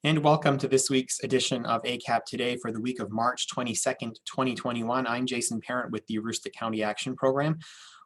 And welcome to this week's edition of ACAP Today for the week of March 22nd, 2021. I'm Jason Parent with the Aroostook County Action Program.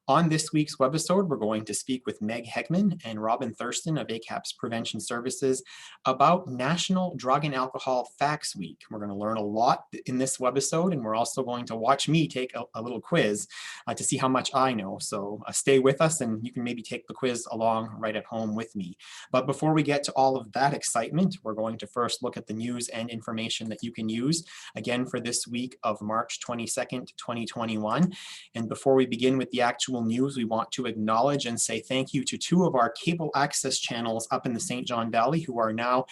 On this week's webisode, we're going to speak with Meg Hegman and Robin Thurston of ACAP's Prevention Services about National Drug and Alcohol Facts Week. We're going to learn a lot in this webisode, and we're also going to watch me take a little quiz to see how much I know. So stay with us, and you can maybe take the quiz along right at home with me. But before we get to all of that excitement, we're going to first look at the news and information that you can use, again, for this week of March 22nd, 2021. And before we begin with the actual news, we want to acknowledge and say thank you to two of our cable access channels up in the St. John Valley who are now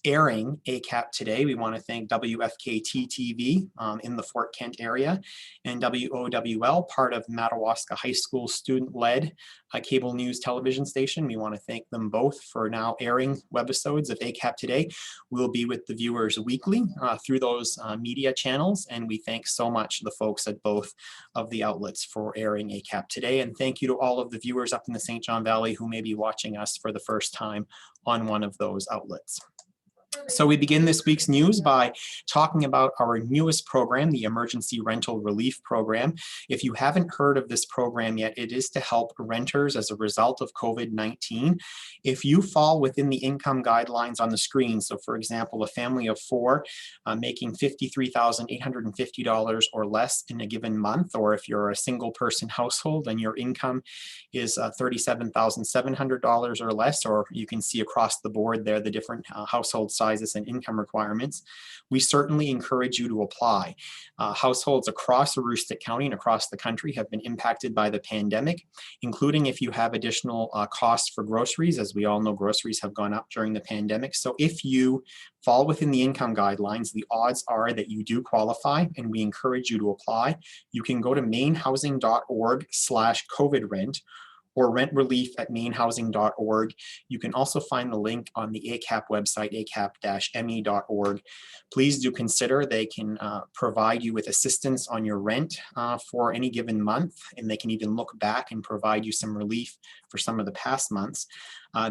airing ACAP Today. We want to thank WFKT TV in the Fort Kent area and WOWL, part of Madawaska High School student-led cable news television station. We want to thank them both for now airing webisodes of ACAP Today. We'll be with the viewers weekly through those media channels, and we thank so much the folks at both of the outlets for airing ACAP Today. And thank you to all of the viewers up in the St. John Valley who may be watching us for the first time on one of those outlets. So we begin this week's news by talking about our newest program, the Emergency Rental Relief Program. If you haven't heard of this program yet, it is to help renters as a result of COVID-19. If you fall within the income guidelines on the screen, so for example, a family of four making $53,850 or less in a given month, or if you're a single person household and your income is $37,700 or less, or you can see across the board there the different household sizes and income requirements, we certainly encourage you to apply. Households across Aroostook County and across the country have been impacted by the pandemic, including if you have additional costs for groceries. As we all know, groceries have gone up during the pandemic. So if you fall within the income guidelines, the odds are that you do qualify, and we encourage you to apply. You can go to mainhousing.org/COVID-rent or rent relief at mainhousing.org. You can also find the link on the ACAP website, acap-me.org. Please do consider they can provide you with assistance on your rent for any given month, and they can even look back and provide you some relief for some of the past months.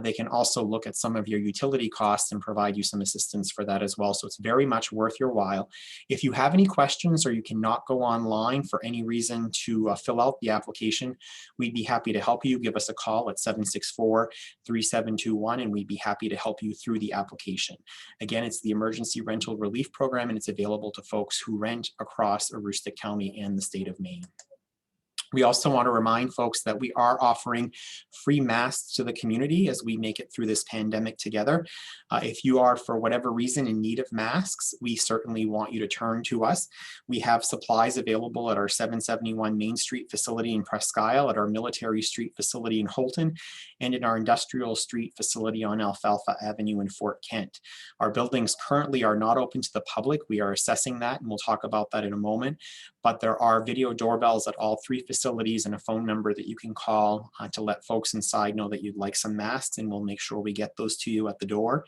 They can also look at some of your utility costs and provide you some assistance for that as well. So it's very much worth your while. If you have any questions or you cannot go online for any reason to fill out the application, we'd be happy to help you. Give us a call at 764-3721, and we'd be happy to help you through the application. Again, it's the Emergency Rental Relief Program, and it's available to folks who rent across Aroostook County and the state of Maine. We also want to remind folks that we are offering free masks to the community as we make it through this pandemic together. If you are, for whatever reason, in need of masks, we certainly want you to turn to us. We have supplies available at our 771 Main Street facility in Presque Isle, at our Military Street facility in Holton, and in our Industrial Street facility on Alfalfa Avenue in Fort Kent. Our buildings currently are not open to the public. We are assessing that, and we'll talk about that in a moment. But there are video doorbells at all three facilities and a phone number that you can call to let folks inside know that you'd like some masks, and we'll make sure we get those to you at the door.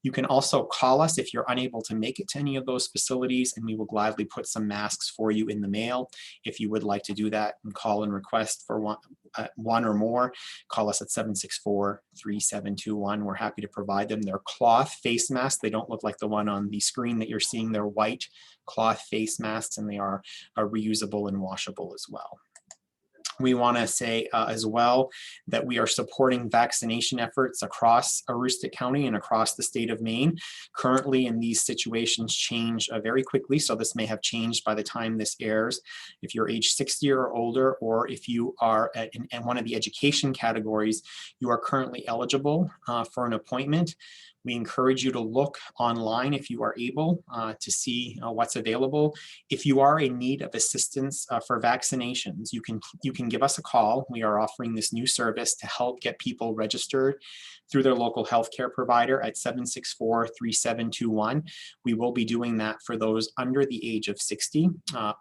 You can also call us if you're unable to make it to any of those facilities, and we will gladly put some masks for you in the mail. If you would like to do that and call and request for one or more, call us at 764-3721. We're happy to provide them. They're cloth face masks. They don't look like the one on the screen that you're seeing. They're white cloth face masks, and they are reusable and washable as well. We want to say as well that we are supporting vaccination efforts across Aroostook County and across the state of Maine. Currently, and these situations change very quickly, so this may have changed by the time this airs. If you're age 60 or older, or if you are in one of the education categories, you are currently eligible for an appointment. We encourage you to look online if you are able to see what's available. If you are in need of assistance for vaccinations, you can give us a call. We are offering this new service to help get people registered through their local healthcare provider at 764-3721. We will be doing that for those under the age of 60.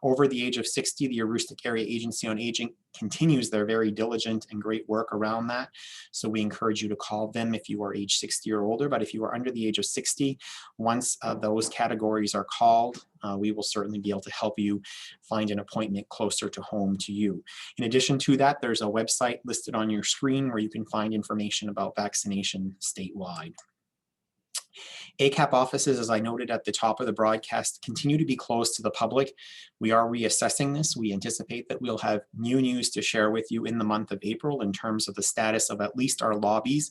Over the age of 60, the Aroostook Area Agency on Aging continues their very diligent and great work around that. So we encourage you to call them if you are age 60 or older. But if you are under the age of 60, once those categories are called, we will certainly be able to help you find an appointment closer to home to you. In addition to that, there's a website listed on your screen where you can find information about vaccination statewide. ACAP offices, as I noted at the top of the broadcast, continue to be closed to the public. We are reassessing this. We anticipate that we'll have new news to share with you in the month of April in terms of the status of at least our lobbies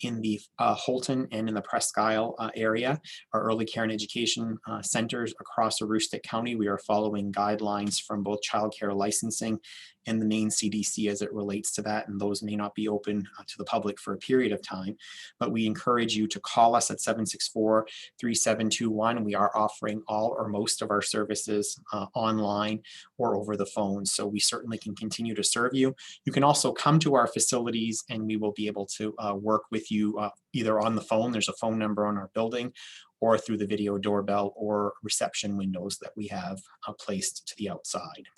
in the Holton and in the Presque Isle area, our early care and education centers across Aroostook County. We are following guidelines from both childcare licensing and the main CDC as it relates to that, and those may not be open to the public for a period of time. But we encourage you to call us at 764-3721. We are offering all or most of our services online or over the phone, so we certainly can continue to serve you. You can also come to our facilities and we will be able to work with you either on the phone, there's a phone number on our building, or through the video doorbell or reception windows that we have placed to the outside.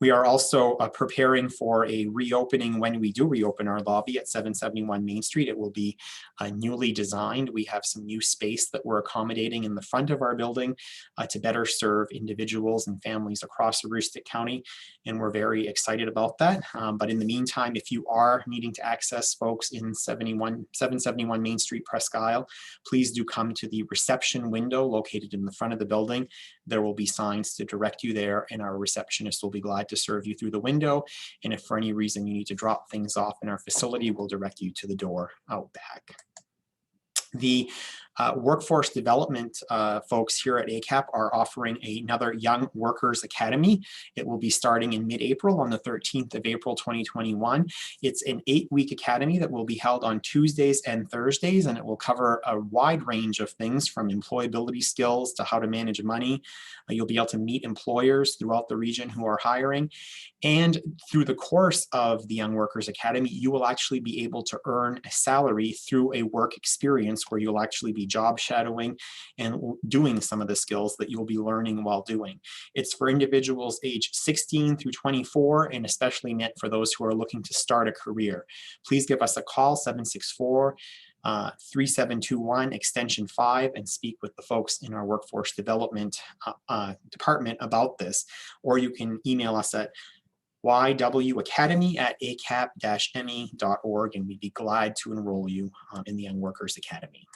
We are also preparing for a reopening when we do reopen our lobby at 771 Main Street. It will be newly designed. We have some new space that we're accommodating in the front of our building to better serve individuals and families across Aroostook County, and we're very excited about that. But in the meantime, if you are needing to access folks in 771 Main Street, Presque Isle, please do come to the reception window located in the front of the building. There will be signs to direct you there, and our receptionist will be glad to serve you through the window. And if for any reason you need to drop things off in our facility, we'll direct you to the door out back. The workforce development folks here at ACAP are offering another Young Workers Academy. It will be starting in mid-April on the 13th of April 2021. It's an 8-week academy that will be held on Tuesdays and Thursdays, and it will cover a wide range of things from employability skills to how to manage money. You'll be able to meet employers throughout the region who are hiring. And through the course of the Young Workers Academy, you will actually be able to earn a salary through a work experience where you'll actually be job shadowing and doing some of the skills that you'll be learning while doing. It's for individuals age 16 through 24, and especially meant for those who are looking to start a career. Please give us a call, 764-3721 extension 5, and speak with the folks in our workforce development department about this, or you can email us at ywacademy@acap-me.org, and we'd be glad to enroll you in the Young Workers Academy.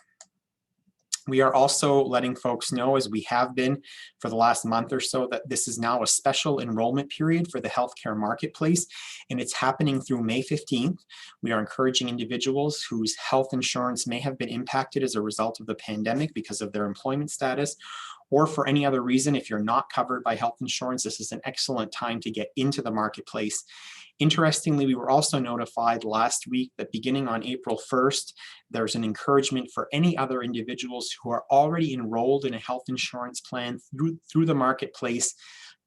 We are also letting folks know, as we have been for the last month or so, that this is now a special enrollment period for the healthcare marketplace, and it's happening through May 15th. We are encouraging individuals whose health insurance may have been impacted as a result of the pandemic because of their employment status, or for any other reason. If you're not covered by health insurance, this is an excellent time to get into the marketplace. Interestingly, we were also notified last week that beginning on April 1st, there's an encouragement for any other individuals who are already enrolled in a health insurance plan through the marketplace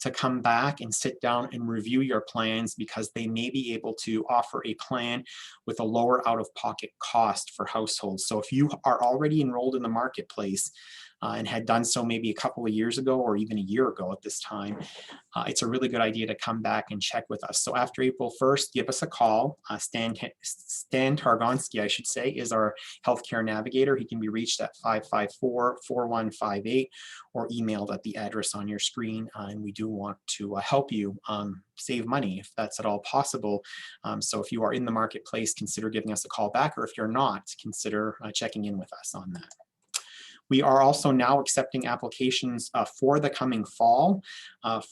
to come back and sit down and review your plans, because they may be able to offer a plan with a lower out-of-pocket cost for households. So if you are already enrolled in the marketplace and had done so maybe a couple of years ago or even a year ago at this time, it's a really good idea to come back and check with us. So after April 1st, give us a call. Stan Targonsky, I should say, is our healthcare navigator. He can be reached at 554-4158 or emailed at the address on your screen. And we do want to help you save money if that's at all possible. So if you are in the marketplace, consider giving us a call back, or if you're not, consider checking in with us on that. We are also now accepting applications for the coming fall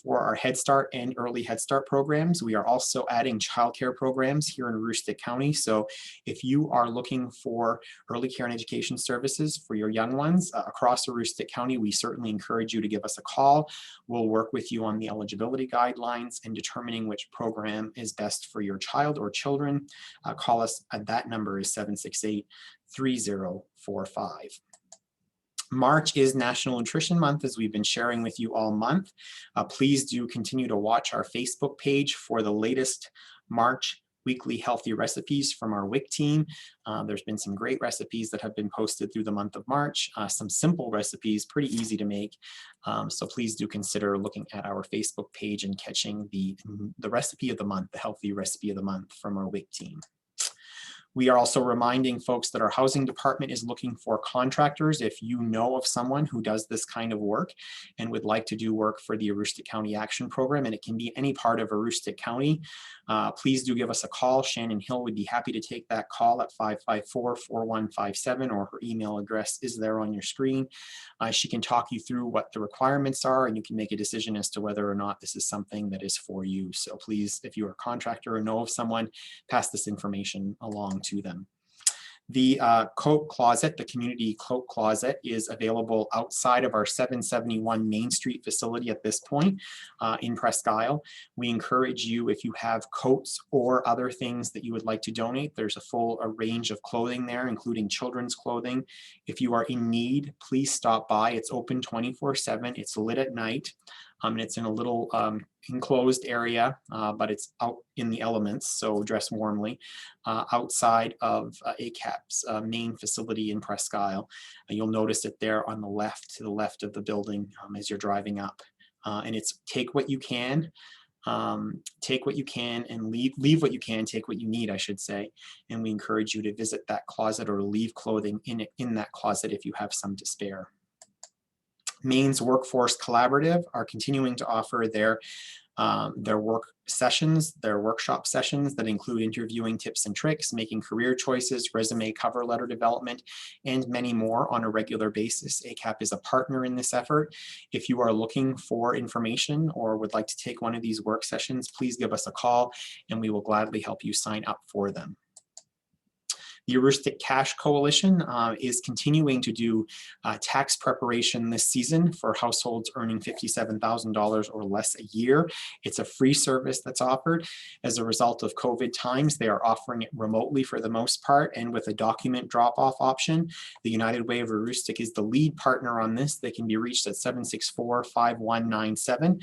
for our Head Start and Early Head Start programs. We are also adding childcare programs here in Aroostook County. So if you are looking for early care and education services for your young ones across Aroostook County, we certainly encourage you to give us a call. We'll work with you on the eligibility guidelines and determining which program is best for your child or children. Call us at that number is 768-3045. March is National Nutrition Month, as we've been sharing with you all month. Please do continue to watch our Facebook page for the latest March weekly healthy recipes from our WIC team. There's been some great recipes that have been posted through the month of March, some simple recipes, pretty easy to make. So please do consider looking at our Facebook page and catching the recipe of the month, the healthy recipe of the month from our WIC team. We are also reminding folks that our housing department is looking for contractors. If you know of someone who does this kind of work and would like to do work for the Aroostook County Action Program, and it can be any part of Aroostook County, please do give us a call. Shannon Hill would be happy to take that call at 554-4157, or her email address is there on your screen. She can talk you through what the requirements are, and you can make a decision as to whether or not this is something that is for you. So please, if you're a contractor or know of someone, pass this information along to them. The coat closet, the community coat closet, is available outside of our 771 Main Street facility at this point in Presque Isle. We encourage you, if you have coats or other things that you would like to donate, there's a full range of clothing there, including children's clothing. If you are in need, please stop by. It's open 24/7. It's lit at night. And it's in a little enclosed area, but it's out in the elements, so dress warmly, outside of ACAP's main facility in Presque Isle. You'll notice it there on the left, to the left of the building as you're driving up. And it's take what you can, and leave what you can, take what you need, I should say. And we encourage you to visit that closet or leave clothing in that closet if you have some to spare. Maine's Workforce Collaborative are continuing to offer their work sessions, their workshop sessions that include interviewing tips and tricks, making career choices, resume cover letter development, and many more on a regular basis. ACAP is a partner in this effort. If you are looking for information or would like to take one of these work sessions, please give us a call and we will gladly help you sign up for them. The Aroostook Cash Coalition is continuing to do tax preparation this season for households earning $57,000 or less a year. It's a free service that's offered. As a result of COVID times, they are offering it remotely for the most part and with a document drop-off option. The United Way of Aroostook is the lead partner on this. They can be reached at 764-5197.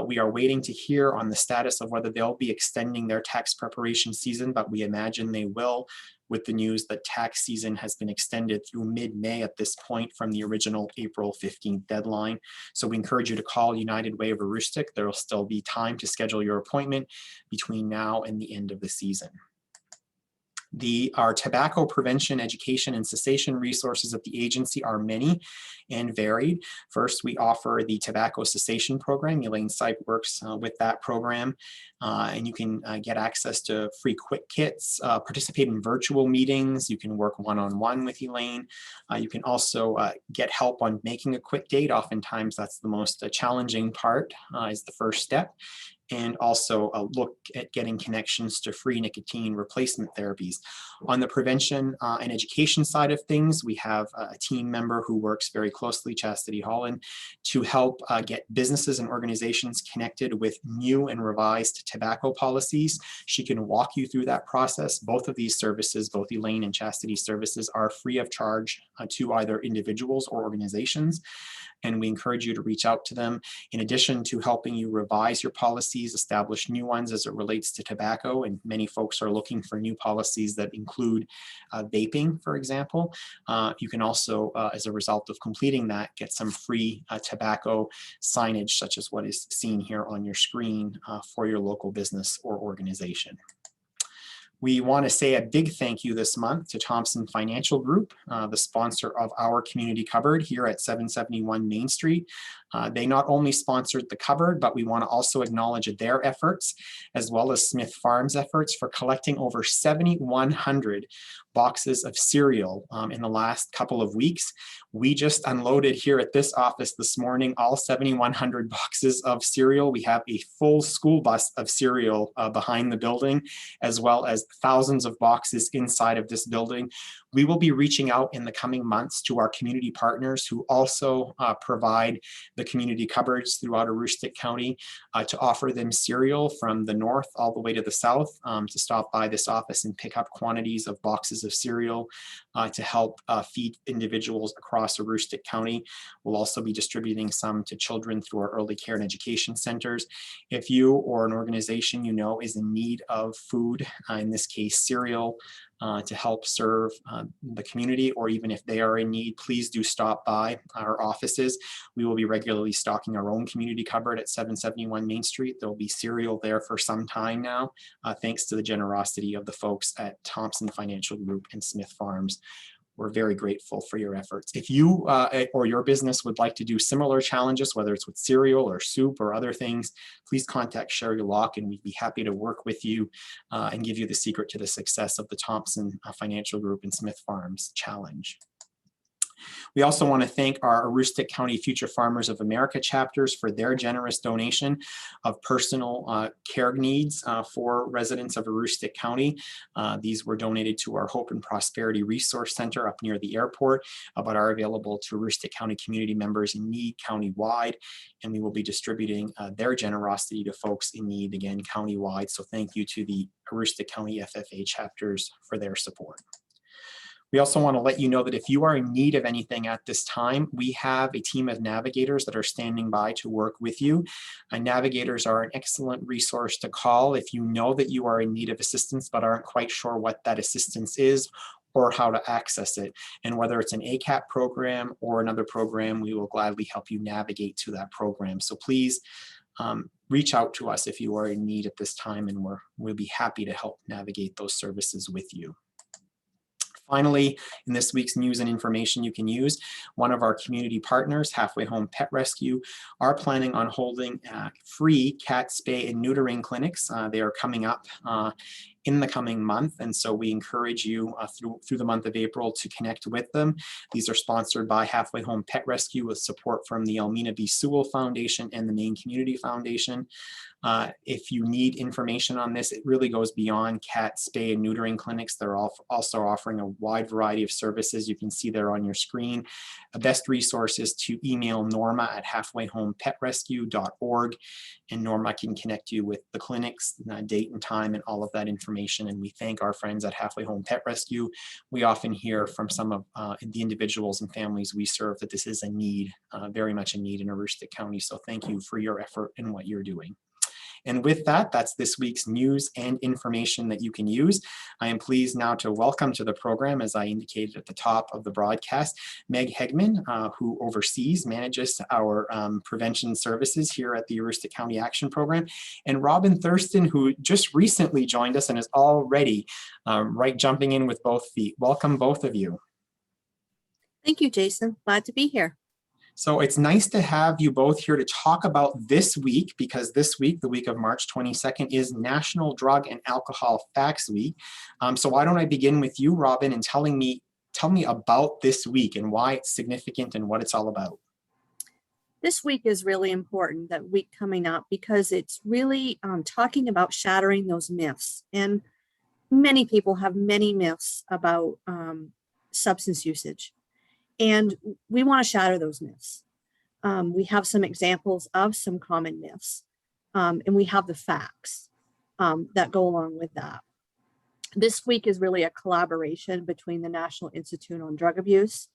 We are waiting to hear on the status of whether they'll be extending their tax preparation season, but we imagine they will, with the news that tax season has been extended through mid-May at this point from the original April 15th deadline. So we encourage you to call United Way of Aroostook. There will still be time to schedule your appointment between now and the end of the season. Our tobacco prevention, education, and cessation resources at the agency are many and varied. First, we offer the tobacco cessation program. Elaine Sype works with that program, and you can get access to free quick kits, participate in virtual meetings. You can work one-on-one with Elaine. You can also get help on making a quit date. Oftentimes, that's the most challenging part, is the first step. And also look at getting connections to free nicotine replacement therapies. On the prevention and education side of things, we have a team member who works very closely, Chastity Holland, to help get businesses and organizations connected with new and revised tobacco policies. She can walk you through that process. Both of these services, both Elaine and Chastity's services, are free of charge to either individuals or organizations. And we encourage you to reach out to them. In addition to helping you revise your policies, establish new ones as it relates to tobacco, and many folks are looking for new policies that include vaping, for example. You can also, as a result of completing that, get some free tobacco signage, such as what is seen here on your screen for your local business or organization. We want to say a big thank you this month to Thompson Financial Group, the sponsor of our community cupboard here at 771 Main Street. They not only sponsored the cupboard, but we want to also acknowledge their efforts, as well as Smith Farms' efforts for collecting over 7,100 boxes of cereal in the last couple of weeks. We just unloaded here at this office this morning all 7,100 boxes of cereal. We have a full school bus of cereal behind the building, as well as thousands of boxes inside of this building. We will be reaching out in the coming months to our community partners who also provide the community cupboards throughout Aroostook County to offer them cereal from the north all the way to the south, to stop by this office and pick up quantities of boxes of cereal to help feed individuals across Aroostook County. We'll also be distributing some to children through our early care and education centers. If you or an organization you know is in need of food in this this case, cereal, to help serve the community, or even if they are in need, please do stop by our offices. We will be regularly stocking our own community cupboard at 771 Main Street. There will be cereal there for some time now, thanks to the generosity of the folks at Thompson Financial Group and Smith Farms. We're very grateful for your efforts. If you or your business would like to do similar challenges, whether it's with cereal or soup or other things, please contact Sherry Locke and we'd be happy to work with you and give you the secret to the success of the Thompson Financial Group and Smith Farms Challenge. We also want to thank our Aroostook County Future Farmers of America chapters for their generous donation of personal care needs for residents of Aroostook County. These were donated to our Hope and Prosperity Resource Center up near the airport, but are available to Aroostook County community members in need countywide, and we will be distributing their generosity to folks in need, again, countywide. So thank you to the Aroostook County FFA chapters for their support. We also want to let you know that if you are in need of anything at this time, we have a team of navigators that are standing by to work with you. Navigators are an excellent resource to call if you know that you are in need of assistance but aren't quite sure what that assistance is or how to access it. And whether it's an ACAP program or another program, we will gladly help you navigate to that program. So please reach out to us if you are in need at this time, and we'll be happy to help navigate those services with you. Finally, in this week's news and information you can use, one of our community partners, Halfway Home Pet Rescue, are planning on holding free cat spay and neutering clinics. They are coming up in the coming month, and so we encourage you through the month of April to connect with them. These are sponsored by Halfway Home Pet Rescue with support from the Elmina B. Sewell Foundation and the Maine Community Foundation. If you need information on this, it really goes beyond cat spay and neutering clinics. They're also offering a wide variety of services. You can see there on your screen. The best resource is to email Norma at halfwayhomepetrescue.org, and Norma can connect you with the clinics, date and time, and all of that information. And we thank our friends at Halfway Home Pet Rescue. We often hear from some of the individuals and families we serve that this is a need, very much a need in Aroostook County. So thank you for your effort and what you're doing. And with that, that's this week's news and information that you can use. I am pleased now to welcome to the program, as I indicated at the top of the broadcast, Meg Hegman, who manages our prevention services here at the Aroostook County Action Program, and Robin Thurston, who just recently joined us and is already jumping in with both feet. Welcome, both of you. Thank you, Jason. Glad to be here. So it's nice to have you both here to talk about this week, because this week, the week of March 22nd, is National Drug and Alcohol Facts Week. So why don't I begin with you, Robin, and tell me about this week and why it's significant and what it's all about. This week is really important, that week coming up, because it's really talking about shattering those myths. And many people have many myths about substance usage. And we want to shatter those myths. We have some examples of some common myths, and we have the facts that go along with that. This week is really a collaboration between the National Institute on Drug Abuse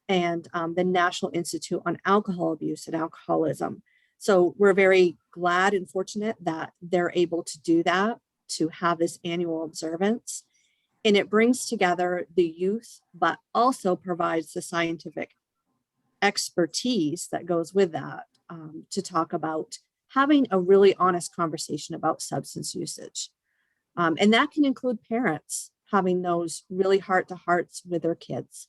and the National Institute on Alcohol Abuse and Alcoholism. So we're very glad and fortunate that they're able to do that, to have this annual observance. And it brings together the youth, but also provides the scientific expertise that goes with that, to talk about having a really honest conversation about substance usage. And that can include parents having those really heart-to-hearts with their kids.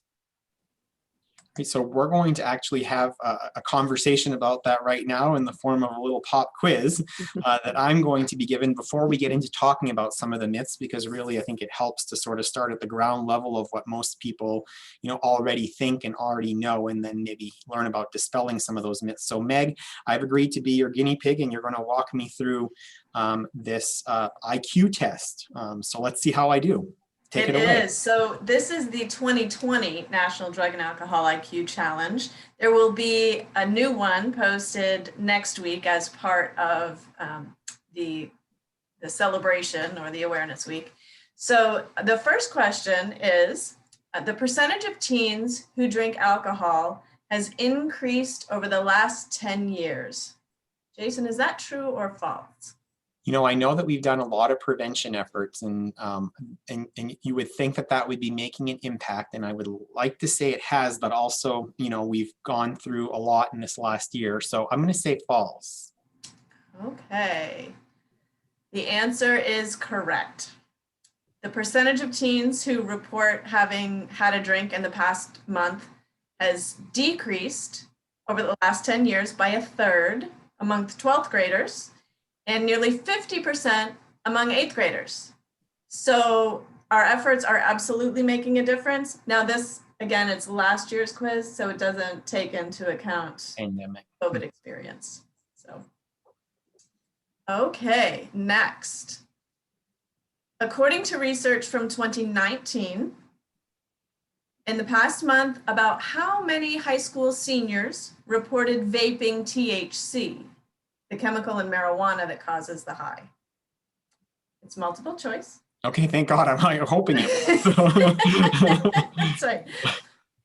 So we're going to actually have a conversation about that right now in the form of a little pop quiz that I'm going to be given before we get into talking about some of the myths, because really I think it helps to sort of start at the ground level of what most people, already think and already know, and then maybe learn about dispelling some of those myths. So Meg, I've agreed to be your guinea pig, and you're going to walk me through this IQ test. So let's see how I do. Take it away. Is. So this is the 2020 National Drug and Alcohol IQ Challenge. There will be a new one posted next week as part of the celebration or the awareness week. So the first question is, the percentage of teens who drink alcohol has increased over the last 10 years. Jason, is that true or false? I know that we've done a lot of prevention efforts, and you would think that that would be making an impact, and I would like to say it has, but also, we've gone through a lot in this last year. So I'm going to say false. Okay. The answer is correct. The percentage of teens who report having had a drink in the past month has decreased over the last 10 years by a third among 12th graders and nearly 50% among 8th graders. So our efforts are absolutely making a difference. Now this, again, it's last year's quiz, so it doesn't take into account Pandemic. COVID experience. So, okay, next. According to research from 2019, in the past month, about how many high school seniors reported vaping THC, the chemical in marijuana that causes the high? It's multiple choice. Okay, thank God. I'm hoping it. That's right.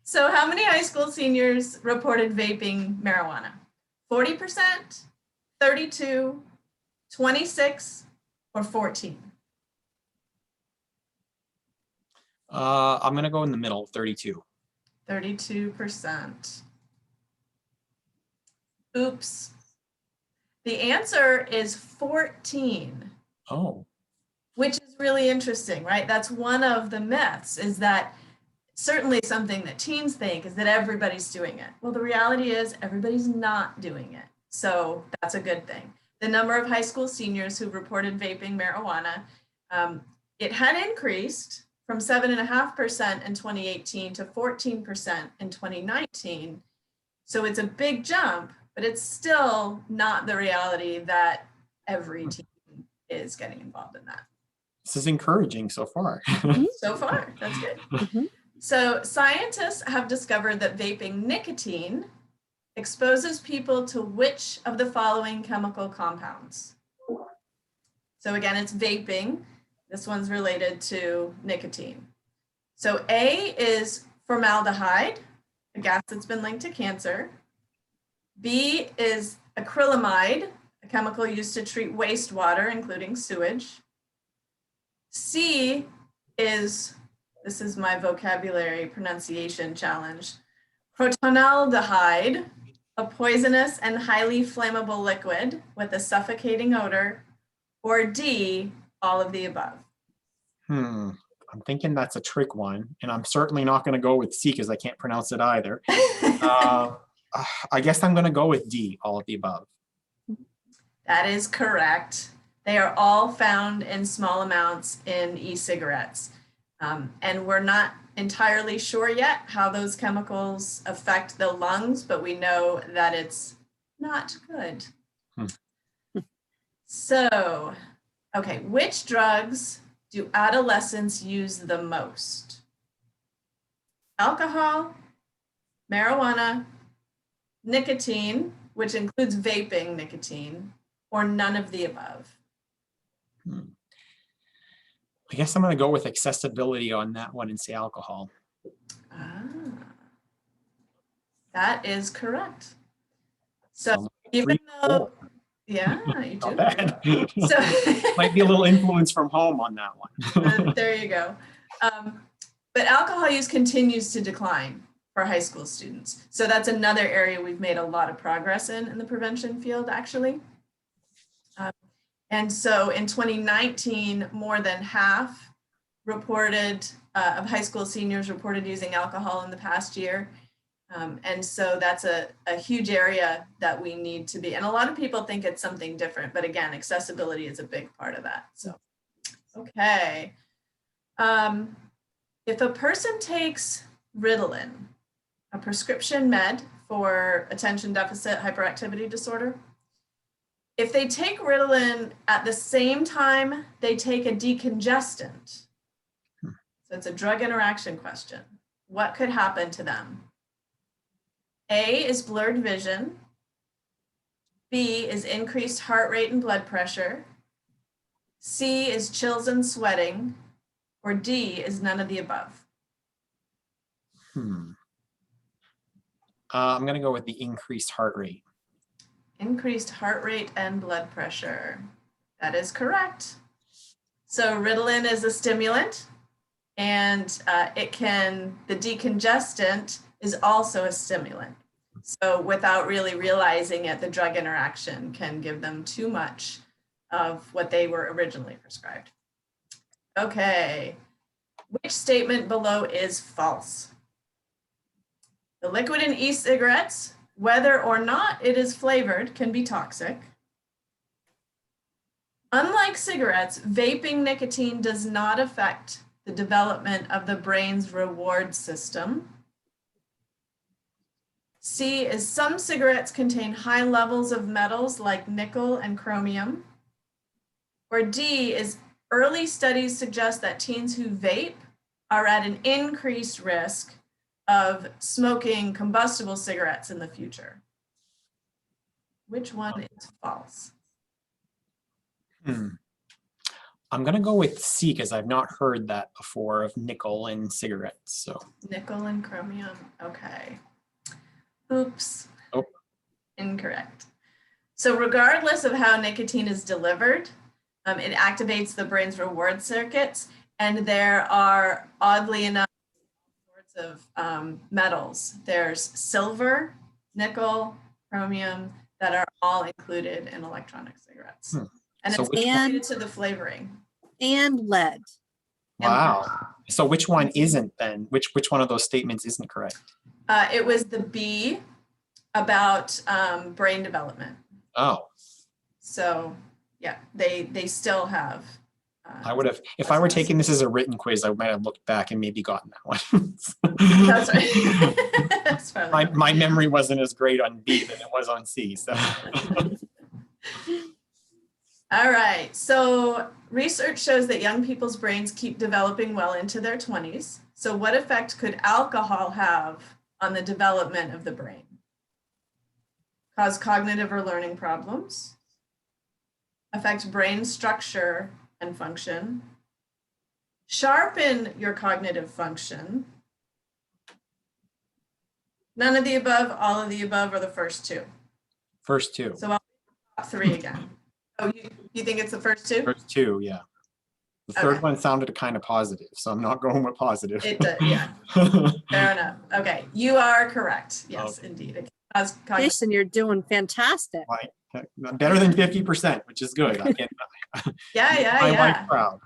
So how many high school seniors reported vaping marijuana? 40%, 32, 26, or 14? I'm going to go in the middle, 32. 32%. Oops. The answer is 14. Oh. Which is really interesting, right? That's one of the myths, is that certainly something that teens think is that everybody's doing it. Well, the reality is everybody's not doing it. So that's a good thing. The number of high school seniors who reported vaping marijuana, it had increased from 7.5% in 2018 to 14% in 2019. So it's a big jump, but it's still not the reality that every teen is getting involved in that. This is encouraging so far. So far, that's good. Mhm. So scientists have discovered that vaping nicotine exposes people to which of the following chemical compounds? So again, it's vaping. This one's related to nicotine. So A is formaldehyde, a gas that's been linked to cancer. B is acrylamide, a chemical used to treat wastewater, including sewage. C is, this is my vocabulary pronunciation challenge, protonaldehyde, a poisonous and highly flammable liquid with a suffocating odor. Or D, all of the above. I'm thinking that's a trick one, and I'm certainly not going to go with C because I can't pronounce it either. I guess I'm going to go with D, all of the above. That is correct. They are all found in small amounts in e-cigarettes. And we're not entirely sure yet how those chemicals affect the lungs, but we know that it's not good. So, okay, which drugs do adolescents use the most? Alcohol, marijuana, nicotine, which includes vaping nicotine, or none of the above? I guess I'm going to go with accessibility on that one and say alcohol. That is correct. So even 3, though, 4. yeah, you do. Not bad. So Might be a little influence from home on that one. there you go. But alcohol use continues to decline for high school students. So that's another area we've made a lot of progress in the prevention field, actually. And so in 2019, more than half reported of high school seniors reported using alcohol in the past year. And so that's a huge area that we need to be. And a lot of people think it's something different, but again, accessibility is a big part of that. So, okay. If a person takes Ritalin, a prescription med for attention deficit hyperactivity disorder, if they take Ritalin at the same time they take a decongestant, so it's a drug interaction question, what could happen to them? A is blurred vision. B is increased heart rate and blood pressure. C is chills and sweating. Or D is none of the above. I'm going to go with the increased heart rate. Increased heart rate and blood pressure. That is correct. So Ritalin is a stimulant, and the decongestant is also a stimulant. So without really realizing it, the drug interaction can give them too much of what they were originally prescribed. Okay, which statement below is false? The liquid in e-cigarettes, whether or not it is flavored, can be toxic. Unlike cigarettes, vaping nicotine does not affect the development of the brain's reward system. C is some cigarettes contain high levels of metals like nickel and chromium. Or D is early studies suggest that teens who vape are at an increased risk of smoking combustible cigarettes in the future. Which one is false? I'm going to go with C because I've not heard that before of nickel in cigarettes. So Nickel and chromium. Okay. Oops. Oh. Incorrect. So regardless of how nicotine is delivered, it activates the brain's reward circuits, and there are, oddly enough, sorts of metals. There's silver, nickel, chromium that are all included in electronic cigarettes. And So it's which related to the flavoring. And lead. Wow. So which one isn't then? Which one of those statements isn't correct? It was the B about brain development. Oh, So yeah, they still have. I would have, if I were taking this as a written quiz, I might have looked back and maybe gotten that one. That's right. That's probably my memory wasn't as great on B than it was on C. So. All right, so research shows that young people's brains keep developing well into their 20s. So what effect could alcohol have on the development of the brain? Cause cognitive or learning problems, affect brain structure and function, sharpen your cognitive function. None of the above, all of the above, or the first two. First two. So I'll top three again. Oh, you think it's the first two? First two, yeah. The third Okay. one sounded kind of positive, so I'm not going with positive. It does, yeah. Fair enough. Okay, you are correct. Yes, indeed. It causes cognitive. Jason, you're doing fantastic. Right. Better than 50%, which is good. I can Yeah, my yeah, wife proud.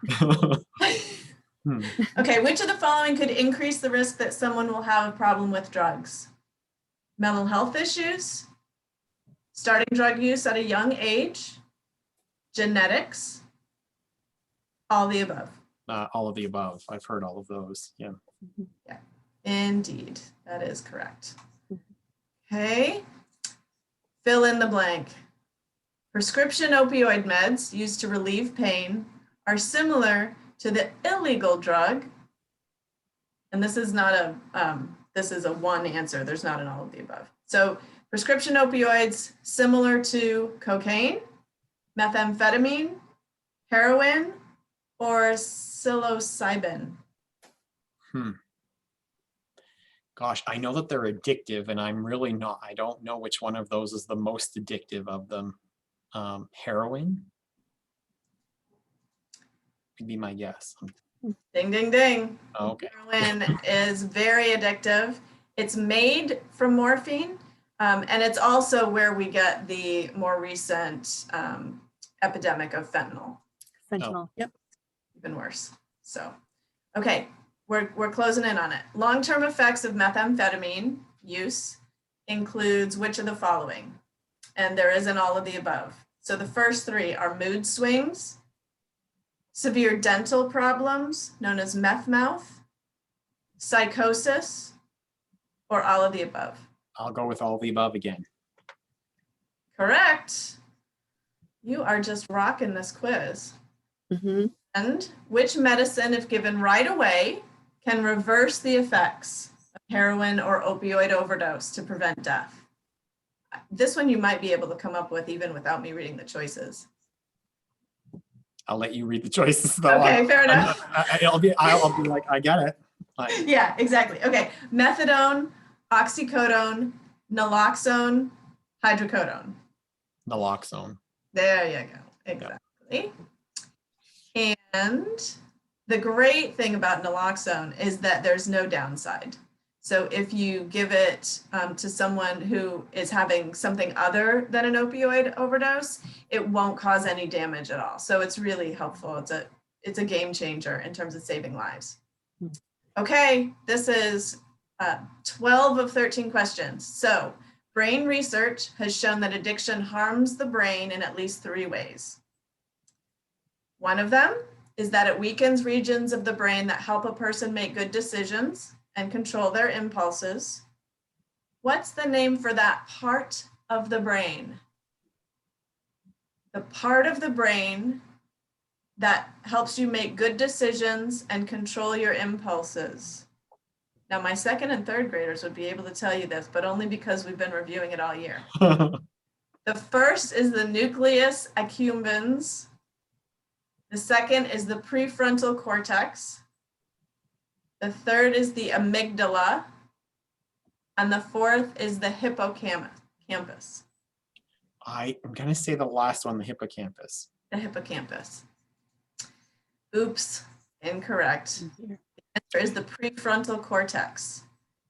Okay, which of the following could increase the risk that someone will have a problem with drugs? Mental health issues, starting drug use at a young age, genetics, all the above. All of the above. I've heard all of those. Yeah. Yeah, indeed, that is correct. Okay, fill in the blank. Prescription opioid meds used to relieve pain are similar to the illegal drug, and this is not a, this is a one answer, there's not an all of the above. So prescription opioids similar to cocaine, methamphetamine, heroin, or psilocybin? Gosh, I know that they're addictive, and I'm really not. I don't know which one of those is the most addictive of them. Heroin could be my guess. Ding, ding, ding. Okay. Heroin is very addictive. It's made from morphine, and it's also where we get the more recent epidemic of fentanyl. Fentanyl. Yep. Even worse. So, okay, we're closing in on it. Long-term effects of methamphetamine use includes which of the following? And there isn't all of the above. So the first three are mood swings, severe dental problems known as meth mouth, psychosis, or all of the above. I'll go with all of the above again. Correct. You are just rocking this quiz. Mm-hmm. And which medicine, if given right away, can reverse the effects of heroin or opioid overdose to prevent death? This one you might be able to come up with even without me reading the choices. I'll let you read the choices though. Okay, fair enough. I'll be like, I get it. Like, Yeah, exactly. Okay, methadone, oxycodone, naloxone, hydrocodone. naloxone. There you go. Exactly. And the great thing about naloxone is that there's no downside. So if you give it to someone who is having something other than an opioid overdose, it won't cause any damage at all. So it's really helpful. It's a game changer in terms of saving lives. Okay, this is 12 of 13 questions. So brain research has shown that addiction harms the brain in at least 3 ways. One of them is that it weakens regions of the brain that help a person make good decisions and control their impulses. What's the name for that part of the brain? The part of the brain that helps you make good decisions and control your impulses. Now, my 2nd and 3rd graders would be able to tell you this, but only because we've been reviewing it all year. The first is the nucleus accumbens. The second is the prefrontal cortex. The third is the amygdala. And the fourth is the hippocampus. I'm going to say the last one, the hippocampus. The hippocampus. Oops, incorrect. The answer is the prefrontal cortex.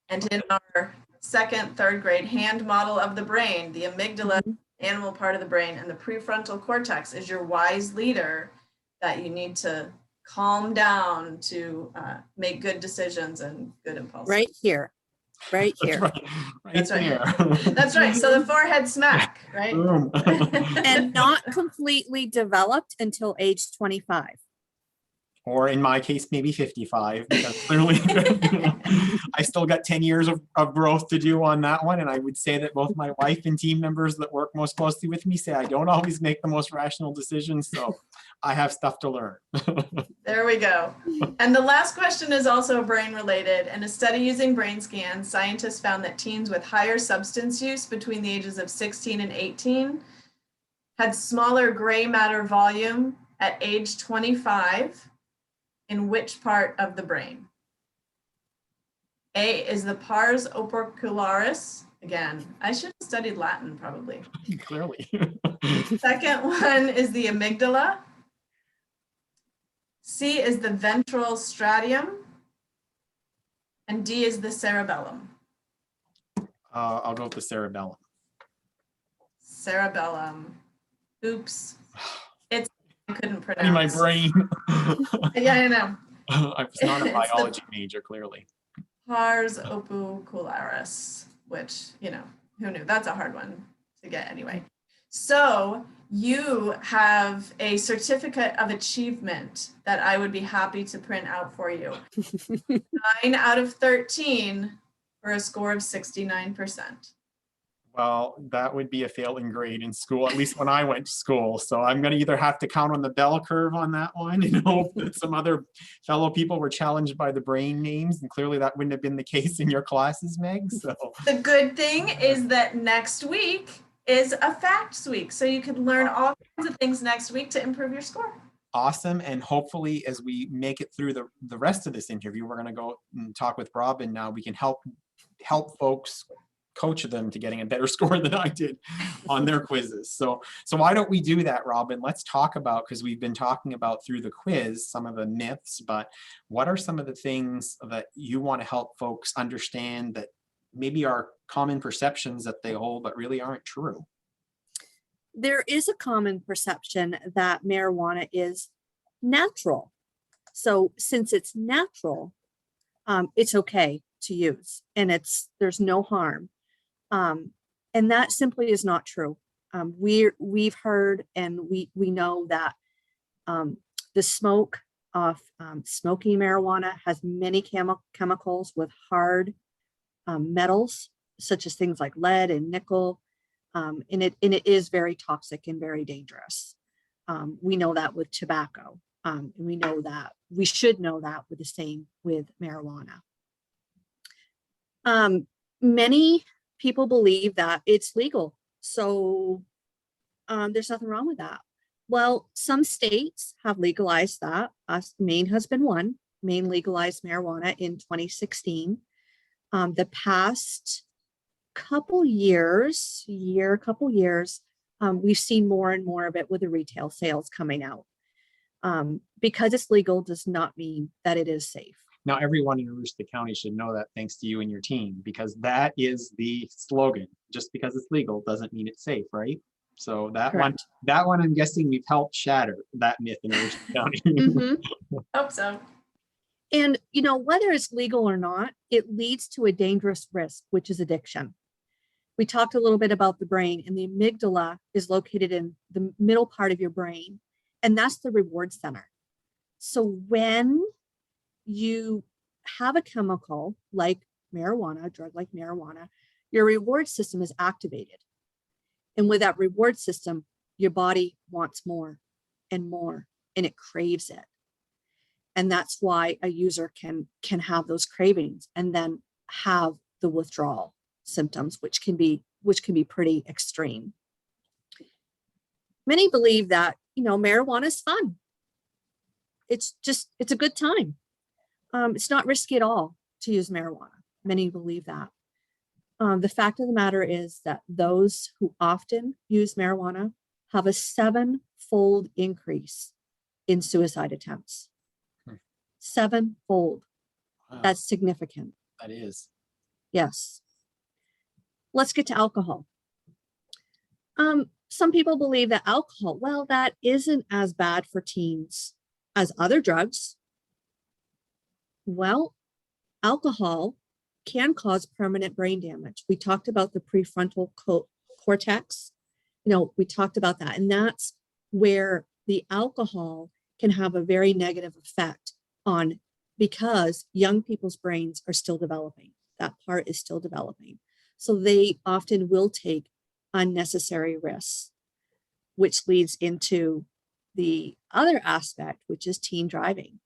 And in our 2nd, 3rd grade hand model of the brain, the amygdala, animal part of the brain, and the prefrontal cortex is your wise leader that you need to calm down to make good decisions and good impulses. Right here. Right here. That's right. There. That's right. So the forehead smack, right? Boom. And not completely developed until age 25. Or in my case, maybe 55, because clearly I still got 10 years of growth to do on that one. And I would say that both my wife and team members that work most closely with me say I don't always make the most rational decisions. So I have stuff to learn. There we go. And the last question is also brain related. In a study using brain scans, scientists found that teens with higher substance use between the ages of 16 and 18 had smaller gray matter volume at age 25. In which part of the brain? A is the pars opercularis. Again, I should have studied Latin probably. Clearly. Second one is the amygdala. C is the ventral striatum. And D is the cerebellum. I'll go with the cerebellum. Cerebellum. Oops. I couldn't pronounce. In my brain. Yeah, I know. I was not a It's the- biology major, clearly. Pars opercularis, which, you know, who knew? That's a hard one to get anyway. So you have a certificate of achievement that I would be happy to print out for you. 9 out of 13 for a score of 69%. Well, that would be a failing grade in school, at least when I went to school. So I'm going to either have to count on the bell curve on that one and hope that some other fellow people were challenged by the brain names. And clearly that wouldn't have been the case in your classes, Meg. So The good thing is that next week is a facts week. So you can learn all kinds of things next week to improve your score. awesome. And hopefully as we make it through the rest of this interview, we're going to go and talk with Robin now. We can help folks coach them to getting a better score than I did on their quizzes. So why don't we do that, Robin? Let's talk about, because we've been talking about through the quiz, some of the myths, but what are some of the things that you want to help folks understand that maybe are common perceptions that they hold, but really aren't true? There is a common perception that marijuana is natural. So since it's natural, it's okay to use and there's no harm. And that simply is not true. We've heard and we know that the smoke of smoking marijuana has many chemicals with hard metals, such as things like lead and nickel, and it is very toxic and very dangerous. We know that with tobacco, and we should know that with the same with marijuana. Many people believe that it's legal, so there's nothing wrong with that. Well, some states have legalized that. Maine has been one. Maine legalized marijuana in 2016. The past couple years, We've seen more and more of it with the retail sales coming out. Because it's legal does not mean that it is safe. Now, everyone in Aroostook County should know that, thanks to you and your team, because that is the slogan. Just because it's legal doesn't mean it's safe, right? So that Correct. one, I'm guessing we've helped shatter that myth in Aroostook County. Mhm. Hope so. And, you know, whether it's legal or not, it leads to a dangerous risk, which is addiction. We talked a little bit about the brain, and the amygdala is located in the middle part of your brain, and that's the reward center. So when you have a chemical like marijuana, a drug like marijuana, your reward system is activated. And with that reward system, your body wants more and more, and it craves it. And that's why a user can have those cravings and then have the withdrawal symptoms, which can be pretty extreme. Many believe that, you know, marijuana is fun. It's a good time. It's not risky at all to use marijuana. Many believe that. The fact of the matter is that those who often use marijuana have a 7-fold increase in suicide attempts. 7-fold. Wow, That's significant. that is. Yes. Let's get to alcohol. Some people believe that alcohol, well, that isn't as bad for teens as other drugs. Well, alcohol can cause permanent brain damage. We talked about the prefrontal cortex. You know, we talked about that. And that's where the alcohol can have a very negative effect on, because young people's brains are still developing. That part is still developing. So they often will take unnecessary risks, which leads into the other aspect, which is teen driving.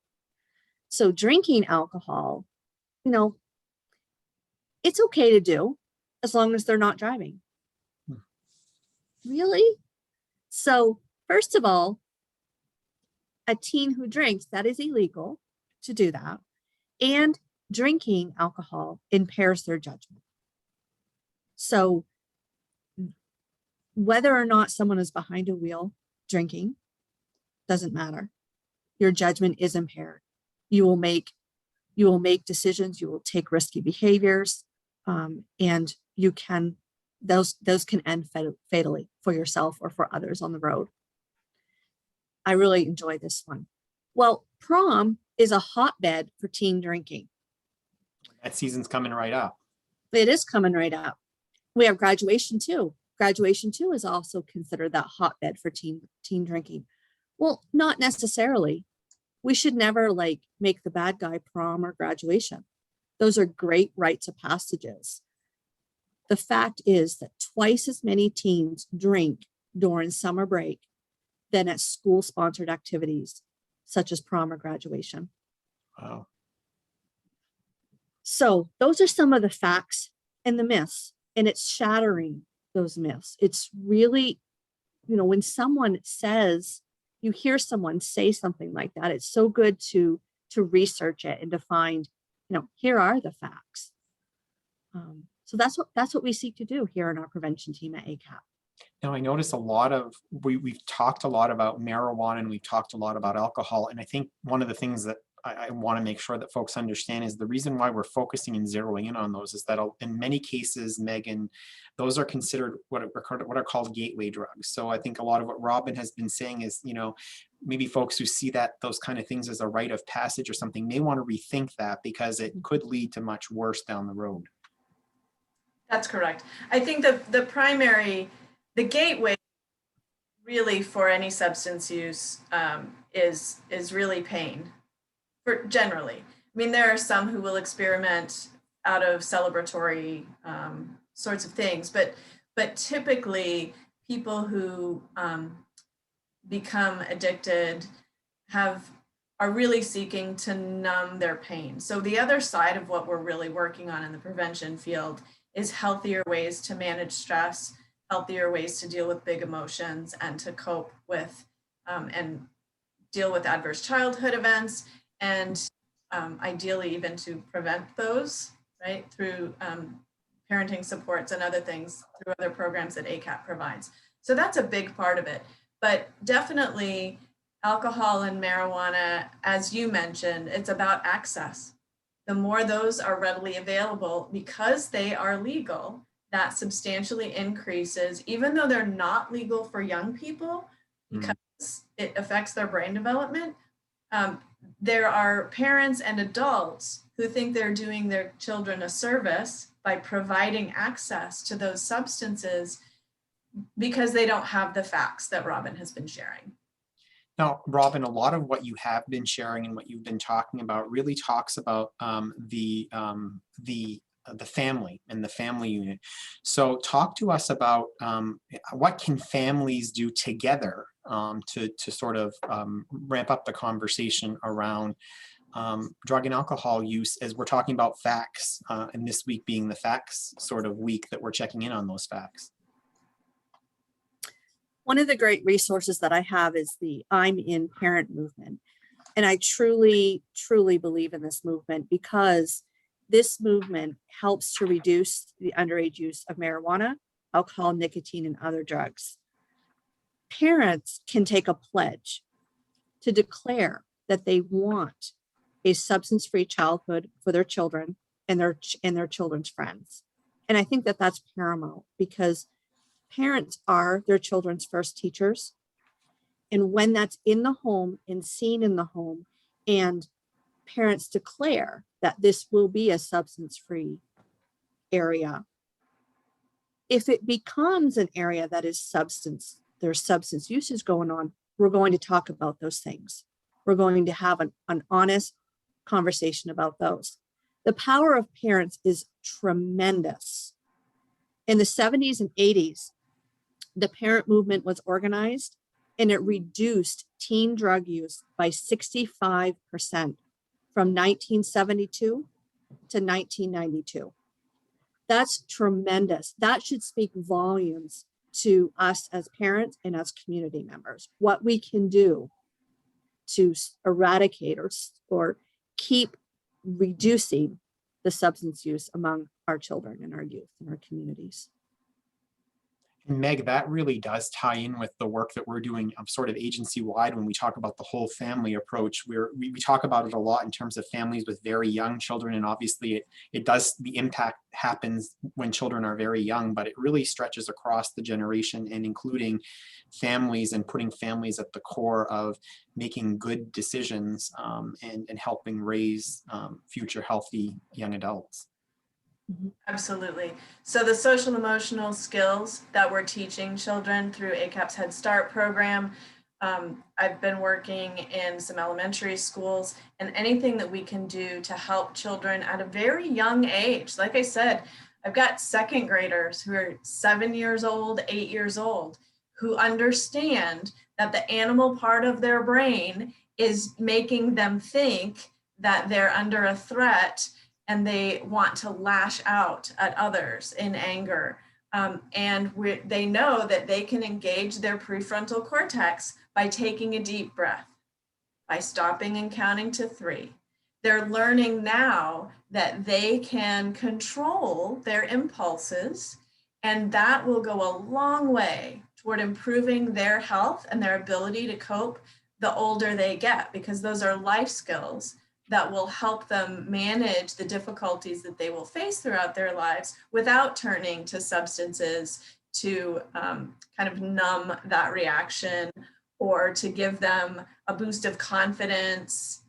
So drinking alcohol, you know, it's okay to do as long as they're not driving. Really? So first of all, a teen who drinks, that is illegal to do that. And drinking alcohol impairs their judgment. So whether or not someone is behind a wheel drinking doesn't matter. Your judgment is impaired. You will make decisions, you will take risky behaviors, and you can, those can end fatally for yourself or for others on the road. I really enjoy this one. Well, prom is a hotbed for teen drinking. That season's coming right up. It is coming right up. We have graduation too. Graduation too is also considered that hotbed for teen drinking. Well, not necessarily. We should never make the bad guy prom or graduation. Those are great rites of passages. The fact is that twice as many teens drink during summer break than at school-sponsored activities, such as prom or graduation. Wow. So those are some of the facts and the myths, and it's shattering those myths. It's really, you know, when someone says, you hear someone say something like that, it's so good to research it and to find, you know, here are the facts. So that's what we seek to do here in our prevention team at ACAP. Now, I notice a lot of, we've talked a lot about marijuana and we've talked a lot about alcohol. And I think one of the things that I want to make sure that folks understand is the reason why we're focusing and zeroing in on those is that in many cases, Megan, those are considered what are called gateway drugs. So I think a lot of what Robin has been saying is, you know, maybe folks who see those kind of things as a rite of passage or something may want to rethink that, because it could lead to much worse down the road. That's correct. I think the gateway really for any substance use is really pain. For generally, I mean, there are some who will experiment out of celebratory sorts of things, but typically people who become addicted are really seeking to numb their pain. So the other side of what we're really working on in the prevention field is healthier ways to manage stress, healthier ways to deal with big emotions, and to cope with and deal with adverse childhood events, and ideally even to prevent those, right, through parenting supports and other things, through other programs that ACAP provides. So that's a big part of it. But definitely alcohol and marijuana, as you mentioned, it's about access. The more those are readily available, because they are legal, that substantially increases, even though they're not legal for young people, because it affects their brain development. There are parents and adults who think they're doing their children a service by providing access to those substances because they don't have the facts that Robin has been sharing. Now, Robin, a lot of what you have been sharing and what you've been talking about really talks about the family and the family unit. So talk to us about what can families do together to sort of ramp up the conversation around drug and alcohol use, as we're talking about facts, and this week being the facts sort of week that we're checking in on those facts. One of the great resources that I have is the I'm in Parent movement. And I truly, truly believe in this movement because this movement helps to reduce the underage use of marijuana, alcohol, nicotine, and other drugs. Parents can take a pledge to declare that they want a substance-free childhood for their children and their children's friends. And I think that that's paramount because parents are their children's first teachers. And when that's in the home and seen in the home, and parents declare that this will be a substance-free area, if it becomes an area that is there's substance uses going on, we're going to talk about those things. We're going to have an honest conversation about those. The power of parents is tremendous. In the 70s and 80s, the parent movement was organized and it reduced teen drug use by 65% from 1972 to 1992. That's tremendous. That should speak volumes to us as parents and as community members, what we can do to eradicate or keep reducing the substance use among our children and our youth and our communities. And Meg, that really does tie in with the work that we're doing sort of agency-wide when we talk about the whole family approach. We talk about it a lot in terms of families with very young children, and obviously the impact happens when children are very young, but it really stretches across the generation and including families and putting families at the core of making good decisions and helping raise future healthy young adults. Absolutely. So the social emotional skills that we're teaching children through ACAP's Head Start program, I've been working in some elementary schools, and anything that we can do to help children at a very young age. Like I said, I've got second graders who are 7 years old, 8 years old, who understand that the animal part of their brain is making them think that they're under a threat and they want to lash out at others in anger. They know that they can engage their prefrontal cortex by taking a deep breath, by stopping and counting to 3. They're learning now that they can control their impulses, and that will go a long way toward improving their health and their ability to cope the older they get, because those are life skills that will help them manage the difficulties that they will face throughout their lives without turning to substances to kind of numb that reaction or to give them a boost of confidence,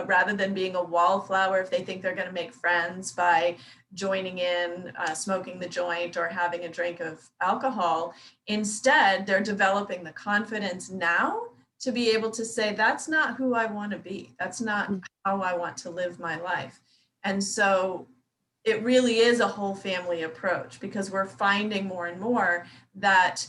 rather than being a wallflower if they think they're going to make friends by joining in, smoking the joint or having a drink of alcohol. Instead, they're developing the confidence now to be able to say, that's not who I want to be. That's not how I want to live my life. And so it really is a whole family approach, because we're finding more and more that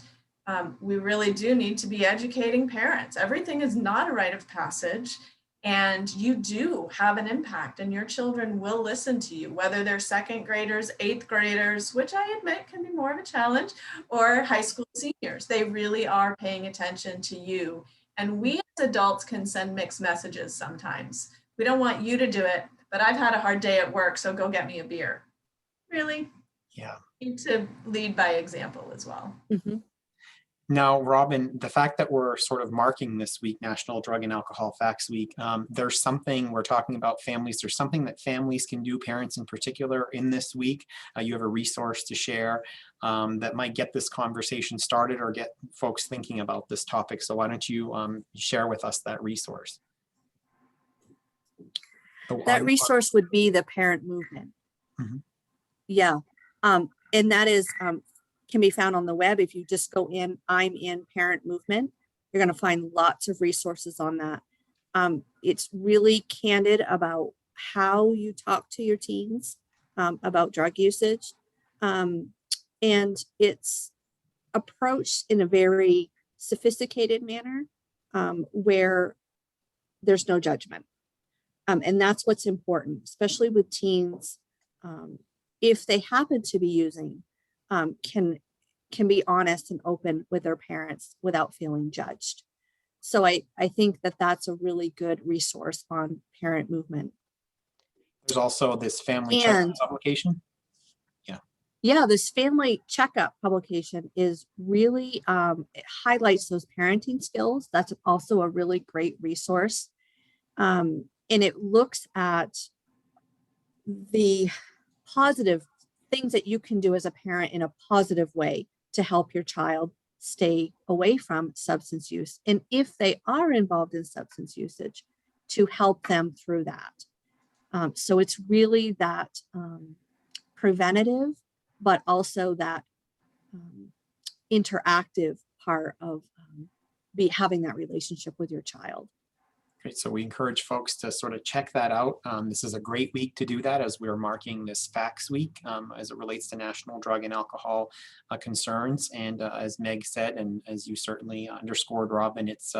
we really do need to be educating parents. Everything is not a rite of passage, and you do have an impact, and your children will listen to you, whether they're second graders, 8th graders, which I admit can be more of a challenge, or high school seniors. They really are paying attention to you. And we as adults can send mixed messages sometimes. We don't want you to do it, but I've had a hard day at work, so go get me a beer. Really? Yeah. You need to lead by example as well. Mm-hmm. Now, Robin, the fact that we're sort of marking this week, National Drug and Alcohol Facts Week, there's something we're talking about families. There's something that families can do, parents in particular, in this week. You have a resource to share that might get this conversation started or get folks thinking about this topic. So why don't you share with us that resource? That resource would be the parent movement. Mhm. Yeah. And that is can be found on the web. If you just go in, I'm in parent movement, you're going to find lots of resources on that. It's really candid about how you talk to your teens about drug usage. And it's approached in a very sophisticated manner where there's no judgment. And that's what's important, especially with teens. If they happen to be using, can be honest and open with their parents without feeling judged. So I think that that's a really good resource on parent movement. There's also this family checkup publication. Yeah, this family checkup publication is really, it highlights those parenting skills. That's also a really great resource. And it looks at the positive things that you can do as a parent in a positive way to help your child stay away from substance use. And if they are involved in substance usage, to help them through that. So it's really that preventative, but also that interactive part of having that relationship with your child. Great. So we encourage folks to sort of check that out. This is a great week to do that as we're marking this Facts Week as it relates to national drug and alcohol concerns. And as Meg said, and as you certainly underscored, Robin, it's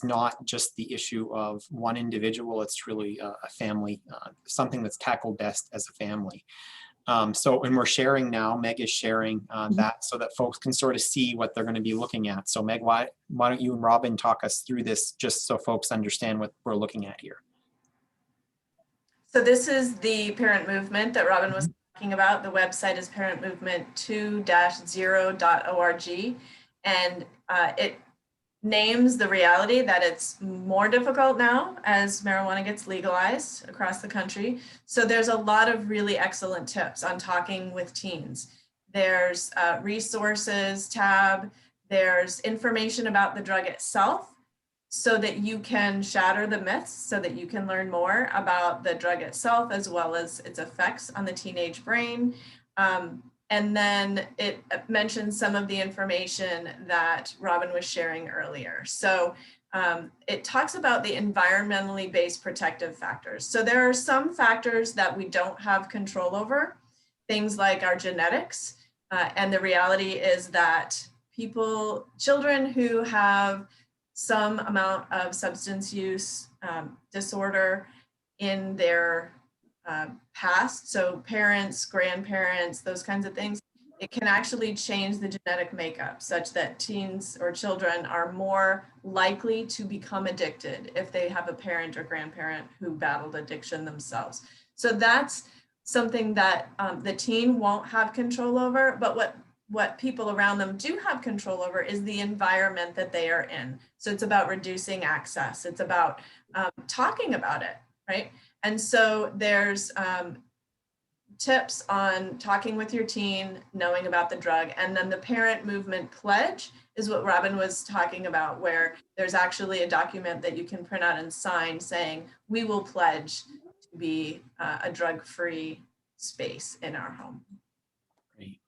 not just the issue of one individual. It's really a family, something that's tackled best as a family. And we're sharing now, Meg is sharing that so that folks can sort of see what they're going to be looking at. So Meg, why don't you and Robin talk us through this just so folks understand what we're looking at here? So this is the parent movement that Robin was talking about. The website is parentmovement2-0.org. And it names the reality that it's more difficult now as marijuana gets legalized across the country. So there's a lot of really excellent tips on talking with teens. There's resources tab, there's information about the drug itself so that you can shatter the myths, so that you can learn more about the drug itself as well as its effects on the teenage brain. And then it mentions some of the information that Robin was sharing earlier. So it talks about the environmentally based protective factors. So there are some factors that we don't have control over, things like our genetics. And the reality is that children who have some amount of substance use disorder in their past, so parents, grandparents, those kinds of things, it can actually change the genetic makeup such that teens or children are more likely to become addicted if they have a parent or grandparent who battled addiction themselves. So that's something that the teen won't have control over, but what people around them do have control over is the environment that they are in. So it's about reducing access. It's about talking about it, right? And so there's tips on talking with your teen, knowing about the drug. And then the parent movement pledge is what Robin was talking about, where there's actually a document that you can print out and sign saying, we will pledge to be a drug-free space in our home. Great.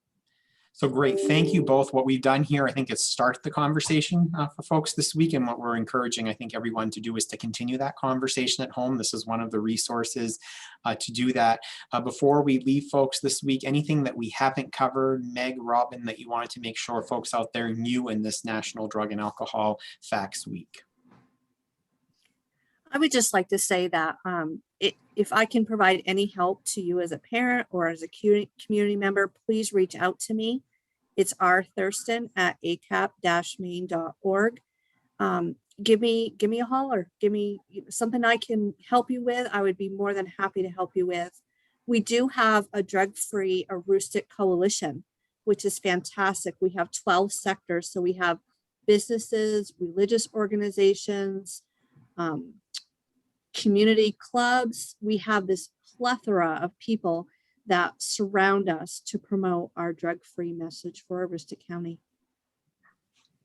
So great. Thank you both. What we've done here, I think, is start the conversation for folks this week. And what we're encouraging, I think, everyone to do is to continue that conversation at home. This is one of the resources to do that. Before we leave folks this week, anything that we haven't covered, Meg, Robin, that you wanted to make sure folks out there knew in this National Drug and Alcohol Facts Week? I would just like to say that if I can provide any help to you as a parent or as a community member, please reach out to me. It's rthurston@acap-maine.org. Give me a holler. Give me something I can help you with. I would be more than happy to help you with. We do have a drug-free Aroostook coalition which is fantastic. We have 12 sectors. So we have businesses, religious organizations, community clubs. We have this plethora of people that surround us to promote our drug-free message for Aroostook County.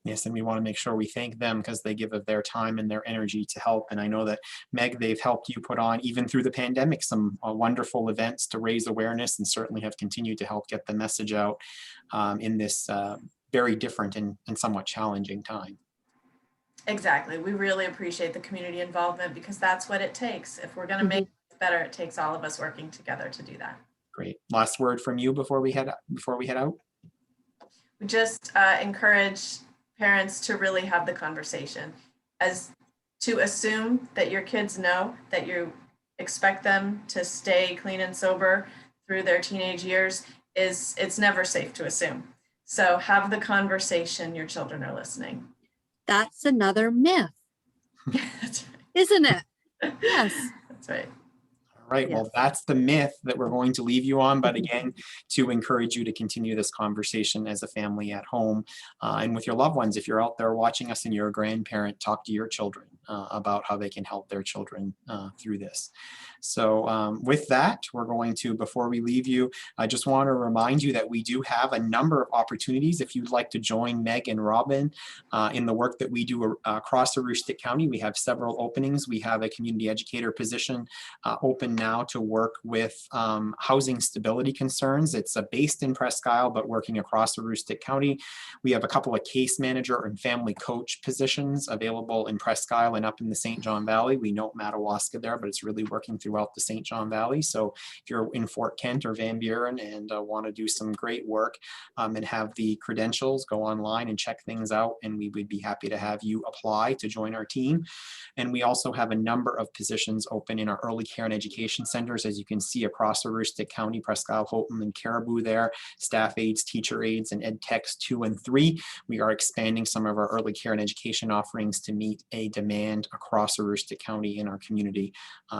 Yes, and we want to make sure we thank them because they give of their time and their energy to help. And I know that, Meg, they've helped you put on, even through the pandemic, some wonderful events to raise awareness, and certainly have continued to help get the message out in this very different and somewhat challenging time. Exactly. We really appreciate the community involvement because that's what it takes. If we're going to make it better, it takes all of us working together to do that. Great. Last word from you before we head out. We just encourage parents to really have the conversation, as to assume that your kids know that you expect them to stay clean and sober through their teenage years it's never safe to assume. So have the conversation. Your children are listening. That's another myth, That's isn't it? Yes. That's right. All right, well, that's the myth that we're going to leave you on. But again, to encourage you to continue this conversation as a family at home and with your loved ones. If you're out there watching us and you're a grandparent, talk to your children about how they can help their children through this. So with that, we're going to, before we leave you, I just want to remind you that we do have a number of opportunities. If you'd like to join Meg and Robin in the work that we do across Aroostook County, we have several openings. We have a community educator position open now to work with housing stability concerns. It's based in Presque Isle, but working across Aroostook County. We have a couple of case manager and family coach positions available in Presque Isle and up in the St. John Valley. We note Madawaska there, but it's really working throughout the St. John Valley. So if you're in Fort Kent or Van Buren and want to do some great work and have the credentials, go online and check things out, and we would be happy to have you apply to join our team. And we also have a number of positions open in our early care and education centers, as you can see across Aroostook County, Presque Isle, Houghton, and Caribou there, staff aides, teacher aides, and ed techs 2 and 3. We are expanding some of our early care and education offerings to meet a demand across Aroostook County in our community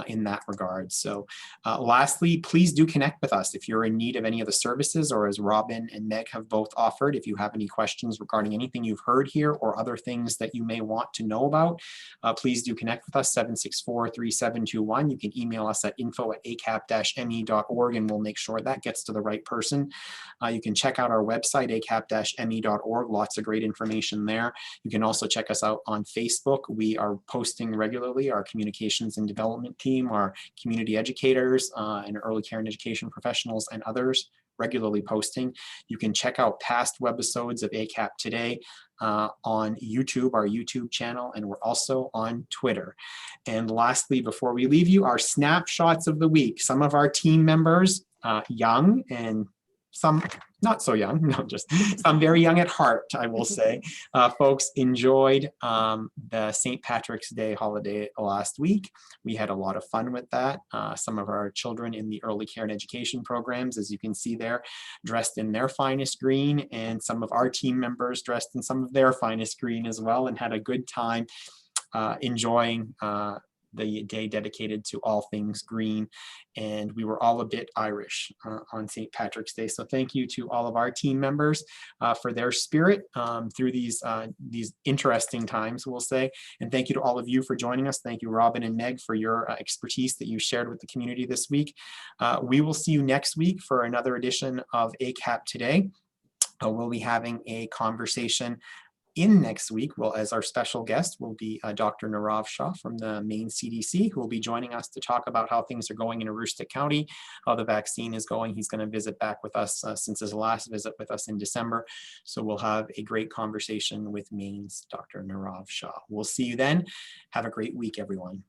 in that regard. So lastly, please do connect with us if you're in need of any of the services, or as Robin and Meg have both offered, if you have any questions regarding anything you've heard here or other things that you may want to know about, please do connect with us, 764-3721. You can email us at info@acap-me.org, and we'll make sure that gets to the right person. You can check out our website, acap-me.org. Lots of great information there. You can also check us out on Facebook. We are posting regularly. Our communications and development team, our community educators and early care and education professionals and others regularly posting. You can check out past webisodes of ACAP Today on YouTube, our YouTube channel, and we're also on Twitter. And lastly, before we leave you, our snapshots of the week. Some of our team members, young and some not so young, no, just some very young at heart, I will say. Folks enjoyed the St. Patrick's Day holiday last week. We had a lot of fun with that. Some of our children in the early care and education programs, as you can see there, dressed in their finest green, and some of our team members dressed in some of their finest green as well, and had a good time enjoying the day dedicated to all things green. And we were all a bit Irish on St. Patrick's Day. So thank you to all of our team members for their spirit through these interesting times, we'll say. And thank you to all of you for joining us. Thank you, Robin and Meg, for your expertise that you shared with the community this week. We will see you next week for another edition of ACAP Today. We'll be having a conversation in next week. Well, as our special guest will be Dr. Nirav Shah from the Maine CDC, who will be joining us to talk about how things are going in Aroostook County, how the vaccine is going. He's going to visit back with us since his last visit with us in December. So we'll have a great conversation with Maine's Dr. Nirav Shah. We'll see you then. Have a great week, everyone.